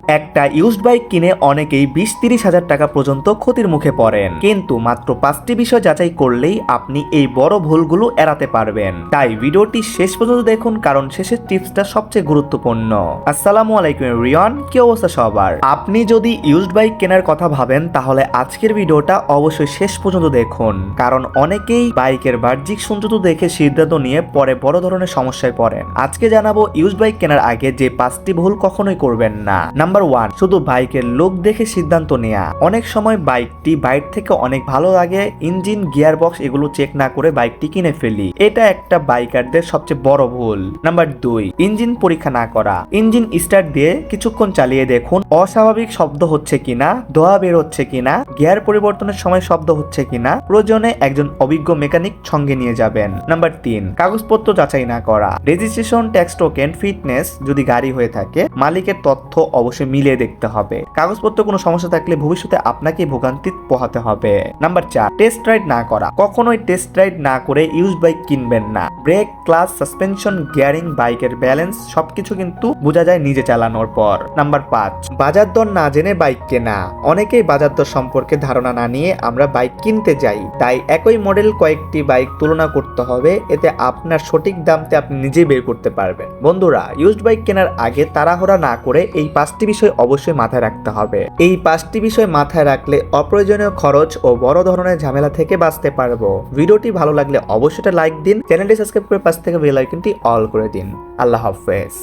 একটা used bike কিনে অনেকেই 20-30 হাজার টাকা পর্যন্ত ক্ষতির মুখে পড়েন, কিন্তু মাত্র 5টি বিষয় যাচাই করলেই আপনি এই বড় ভুলগুলো এড়াতে পারবেন। তাই ভিডিওটি শেষ পর্যন্ত দেখুন, কারণ শেষের টিপসটা সবচেয়ে গুরুত্বপূর্ণ। আসসালামু আলাইকুম এভরিওয়ান, কি অবস্থা সবার? আপনি যদি ইউজড বাইক কেনার কথা ভাবেন তাহলে আজকের ভিডিওটা অবশ্যই শেষ পর্যন্ত দেখুন, কারণ অনেকেই বাইকের বাহ্যিক সৌন্দর্য দেখে সিদ্ধান্ত নিয়ে পরে বড় ধরনের সমস্যায় পড়েন। আজকে জানাবো ইউজড বাইক কেনার আগে যে 5টি ভুল কখনোই করবেন না। নাম্বার 1, শুধু বাইকের লুক দেখে সিদ্ধান্ত নেওয়া। অনেক সময় বাইকটি বাইরে থেকে অনেক ভালো লাগে, ইঞ্জিন, গিয়ার বক্স এগুলো চেক না করে বাইকটি কিনে ফেলি। এটা একটা বাইকারদের সবচেয়ে বড় ভুল। নাম্বার 2, ইঞ্জিন পরীক্ষা না করা। ইঞ্জিন স্টার্ট দিয়ে কিছুক্ষণ চালিয়ে দেখুন অস্বাভাবিক শব্দ হচ্ছে কিনা, ধোঁয়া বের হচ্ছে কিনা, গিয়ার পরিবর্তনের সময় শব্দ হচ্ছে কিনা। প্রয়োজনে একজন অভিজ্ঞ মেকানিক সঙ্গে নিয়ে যাবেন। নাম্বার 3, কাগজপত্র যাচাই না করা। রেজিস্ট্রেশন, ট্যাক্স টোকেন, ফিটনেস যদি গাড়ি হয়ে থাকে মালিকের তথ্য অবশ্যই মিলিয়ে দেখতে হবে। কাগজপত্র কোনো সমস্যা থাকলে ভবিষ্যতে আপনাকে ভোগান্তি পোহাতে হবে। নাম্বার 4, টেস্ট রাইড না করা। কখনোই টেস্ট রাইড না করে ইউজ বাইক কিনবেন না। ব্রেক, ক্লাচ, সাসপেনশন, গিয়ারিং, বাইকের ব্যালেন্স সবকিছু কিন্তু বোঝা যায় নিজে চালানোর পর। নাম্বার 5, বাজার দর না জেনে বাইক কেনা। অনেকেই বাজার দর সম্পর্কে ধারণা না নিয়ে আমরা বাইক কিনতে যাই, তাই একই মডেল কয়েকটি বাইক তুলনা করতে হবে, এতে আপনার সঠিক দামতে আপনি নিজেই বের করতে পারবেন। বন্ধুরা, ইউজড বাইক কেনার আগে তাড়াহুড়া না করে এই 5টি বিষয় অবশ্যই মাথায় রাখতে হবে। এই 5টি বিষয় মাথায় রাখলে অপ্রয়োজনীয় খরচ ও বড় ধরনের ঝামেলা থেকে বাঁচতে পারবো। ভিডিওটি ভালো লাগলে অবশ্যই লাইক দিন, চ্যানেলটি সাবস্ক্রাইব করে পাশ থেকে বেল আইকনটি অল করে দিন। আল্লাহ হাফেজ।